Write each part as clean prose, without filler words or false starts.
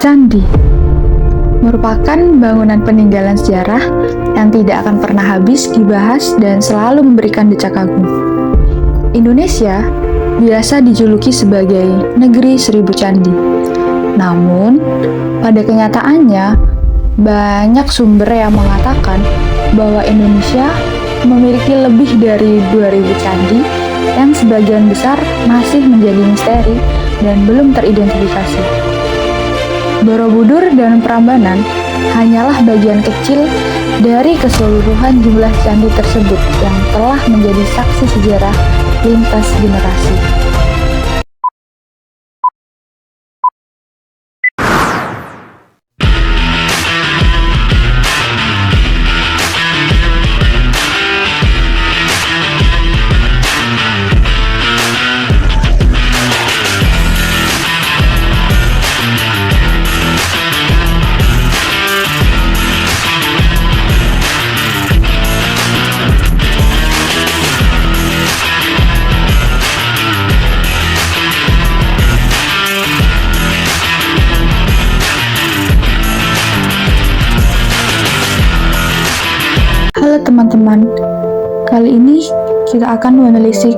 Candi merupakan bangunan peninggalan sejarah yang tidak akan pernah habis dibahas dan selalu memberikan decak kagum. Indonesia biasa dijuluki sebagai negeri seribu candi. Namun, pada kenyataannya, banyak sumber yang mengatakan bahwa Indonesia memiliki lebih dari 2000 candi yang sebagian besar masih menjadi misteri dan belum teridentifikasi. Borobudur dan Prambanan hanyalah bagian kecil dari keseluruhan jumlah candi tersebut yang telah menjadi saksi sejarah lintas generasi. Halo teman-teman, kali ini kita akan menelisik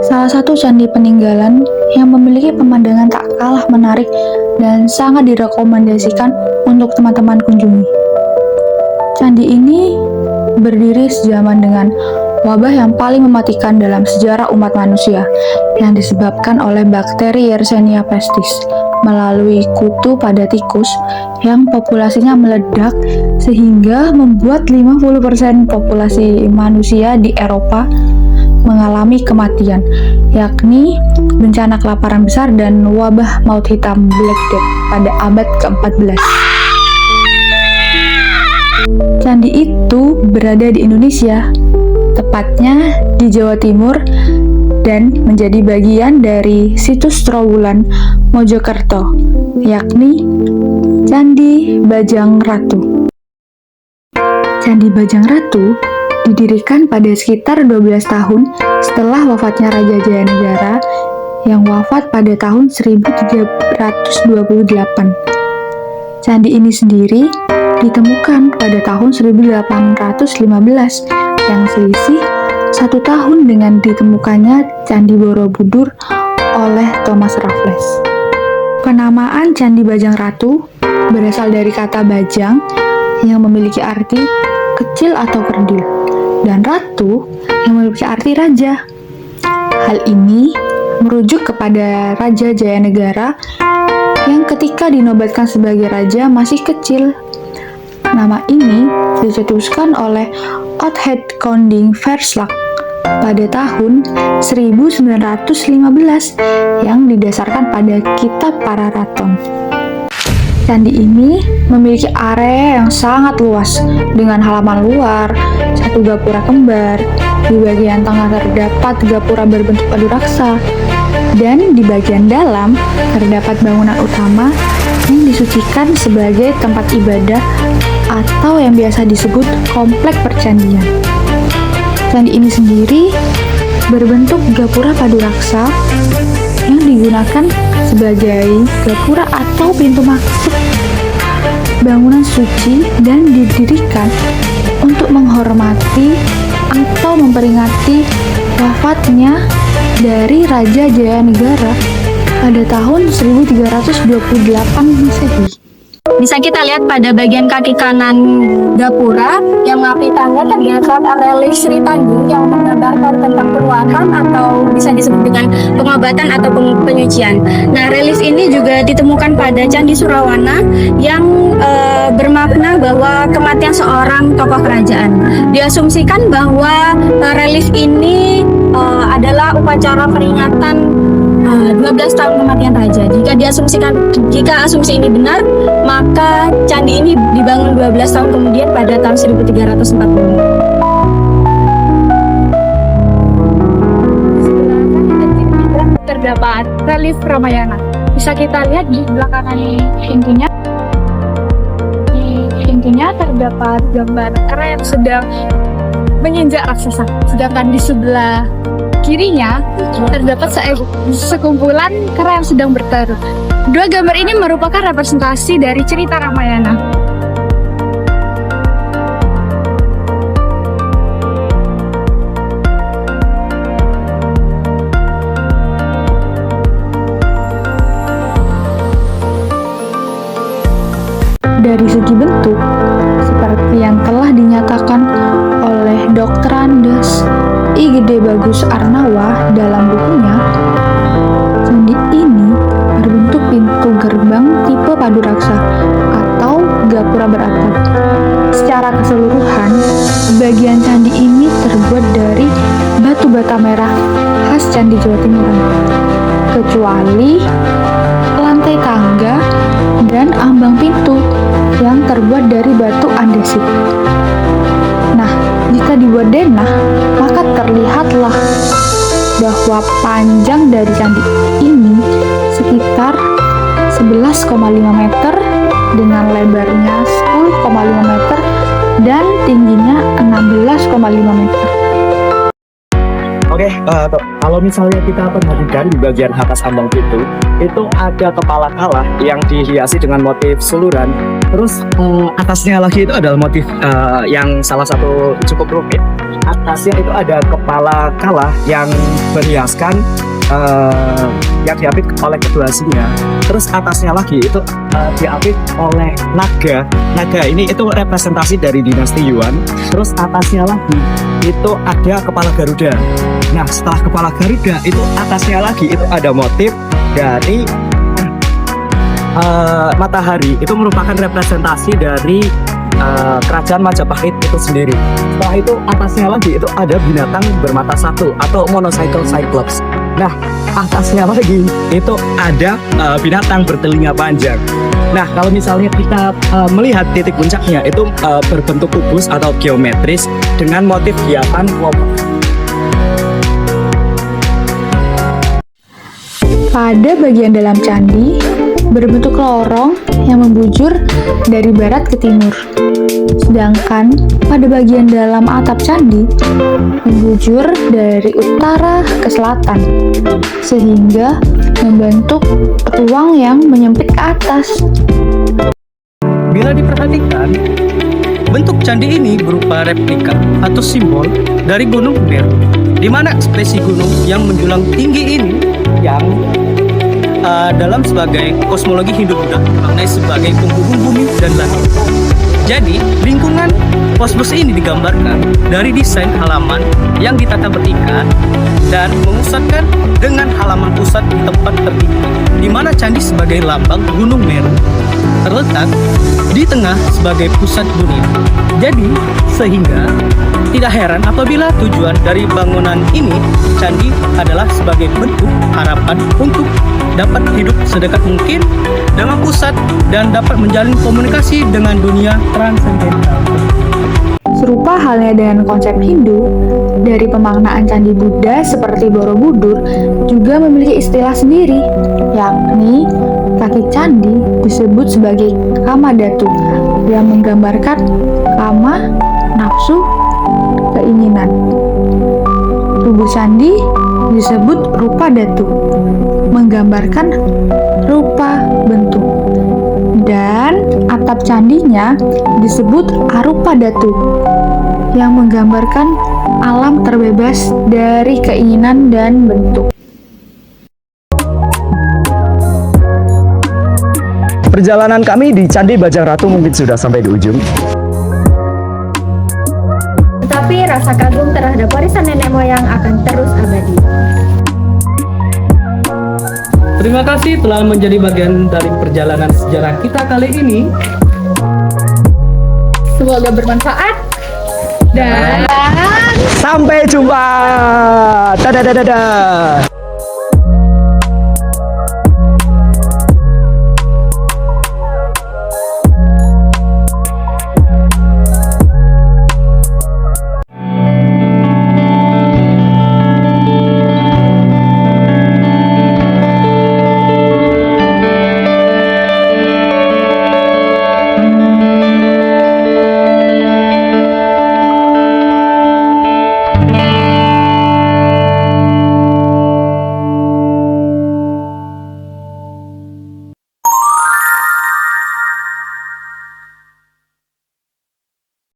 salah satu candi peninggalan yang memiliki pemandangan tak kalah menarik dan sangat direkomendasikan untuk teman-teman kunjungi. Candi ini berdiri sejaman dengan wabah yang paling mematikan dalam sejarah umat manusia yang disebabkan oleh bakteri Yersinia pestis melalui kutu pada tikus yang populasinya meledak sehingga membuat 50% populasi manusia di Eropa mengalami kematian, yakni bencana kelaparan besar dan wabah maut hitam Black Death pada abad ke-14. Candi itu berada di Indonesia, tepatnya di Jawa Timur, dan menjadi bagian dari situs Trowulan Mojokerto, yakni Candi Bajang Ratu. Candi Bajang Ratu didirikan pada sekitar 12 tahun setelah wafatnya Raja Jayanegara yang wafat pada tahun 1328. Candi ini sendiri ditemukan pada tahun 1815 yang selisih 1 tahun dengan ditemukannya Candi Borobudur oleh Thomas Raffles. Penamaan Candi Bajang Ratu berasal dari kata bajang yang memiliki arti kecil atau kerdil, dan ratu yang memiliki arti raja. Hal ini merujuk kepada Raja Jayanegara yang ketika dinobatkan sebagai raja masih kecil. Nama ini dicetuskan oleh Oudhed Koning Verslag pada tahun 1915 yang didasarkan pada Kitab Pararaton. Candi ini memiliki area yang sangat luas dengan halaman luar, satu gapura kembar, di bagian tengah terdapat gapura berbentuk adu raksa, dan di bagian dalam terdapat bangunan utama yang disucikan sebagai tempat ibadah atau yang biasa disebut komplek percandian. Candi ini sendiri berbentuk gapura padu raksa yang digunakan sebagai gapura atau pintu masuk bangunan suci dan didirikan untuk menghormati atau memperingati wafatnya dari Raja Jayanegara pada tahun 1328 Masehi. Bisa kita lihat pada bagian kaki kanan gapura yang mengapit tangga terdapat relik Sri Tanjung yang menggambarkan tentang peruahan atau bisa disebut dengan pengobatan atau penyucian. Nah, relik ini juga ditemukan pada Candi Surawana yang bermakna bahwa kematian seorang tokoh kerajaan. Diasumsikan bahwa relik ini adalah upacara peringatan 12 tahun kematian raja. Jika asumsi ini benar, maka candi ini dibangun 12 tahun kemudian pada tahun 1340. Terdapat relief Ramayana. Bisa kita lihat di belakang pintunya. Di pintunya terdapat gambar kera yang sedang menginjak raksasa. Sedangkan di sebelah kirinya terdapat sekumpulan kera yang sedang bertarung. Dua gambar ini merupakan representasi dari cerita Ramayana. Dari segi bentuk, seperti yang telah dinyatakan oleh Dr. Andes I. Gede Bagus Arnawa dalam bukunya, candi ini berbentuk pintu gerbang tipe paduraksa atau gapura beratap. Secara keseluruhan, bagian candi ini terbuat dari batu bata merah khas Candi Jawa Timuran, kecuali lantai tangga dan ambang pintu yang terbuat dari batu andesit. Nah, jika dibuat denah, maka terlihatlah bahwa panjang dari candi ini sekitar 11,5 meter dengan lebarnya 10,5 meter dan tingginya 16,5 meter. Oke, kalau misalnya kita perhatikan di bagian atas ambang pintu, itu ada kepala kala yang dihiasi dengan motif suluran. Terus atasnya lagi itu adalah motif yang salah satu cukup rumit. Atasnya itu ada kepala kala yang berhiaskan yang diapit oleh kedua sisinya. Terus atasnya lagi itu diapit oleh naga. Naga ini itu representasi dari dinasti Yuan. Terus atasnya lagi itu ada kepala Garuda. Nah, setelah kepala Garuda itu atasnya lagi itu ada motif dari matahari. Itu merupakan representasi dari kerajaan Majapahit itu sendiri. Setelah itu atasnya lagi itu ada binatang bermata satu atau monocycle cyclops. Nah, atasnya lagi itu ada binatang bertelinga panjang. Nah, kalau misalnya kita melihat titik puncaknya itu berbentuk kubus atau geometris dengan motif hiasan kelompok. Pada bagian dalam candi, berbentuk lorong yang membujur dari barat ke timur. Sedangkan pada bagian dalam atap candi, membujur dari utara ke selatan, sehingga membentuk petuang yang menyempit ke atas. Bila diperhatikan, bentuk candi ini berupa replika atau simbol dari Gunung Meru, di mana ekspresi gunung yang menjulang tinggi ini yang dalam sebagai kosmologi Hindu-Buddha dimaknai sebagai penghubung bumi dan langit. Jadi, lingkungan kosmos ini digambarkan dari desain halaman yang ditata bertingkat dan memusatkan dengan halaman pusat di tempat tertinggi, di mana candi sebagai lambang Gunung Meru terletak di tengah sebagai pusat dunia. Jadi, sehingga tidak heran apabila tujuan dari bangunan ini, candi adalah sebagai bentuk harapan untuk dapat hidup sedekat mungkin dengan pusat dan dapat menjalin komunikasi dengan dunia transendental. Serupa halnya dengan konsep Hindu, dari pemaknaan candi Buddha seperti Borobudur juga memiliki istilah sendiri, yakni kaki candi disebut sebagai Kamadhatu yang menggambarkan kama, nafsu, keinginan. Tubuh candi disebut rupa datu, menggambarkan rupa bentuk. Dan atap candinya disebut arupa datu, yang menggambarkan alam terbebas dari keinginan dan bentuk. Perjalanan kami di Candi Bajang Ratu mungkin sudah sampai di ujung. Tetapi rasa kagum terhadap warisan nenek moyang akan terus abadi. Terima kasih telah menjadi bagian dari perjalanan sejarah kita kali ini. Semoga bermanfaat dan Sampai jumpa. Dadah.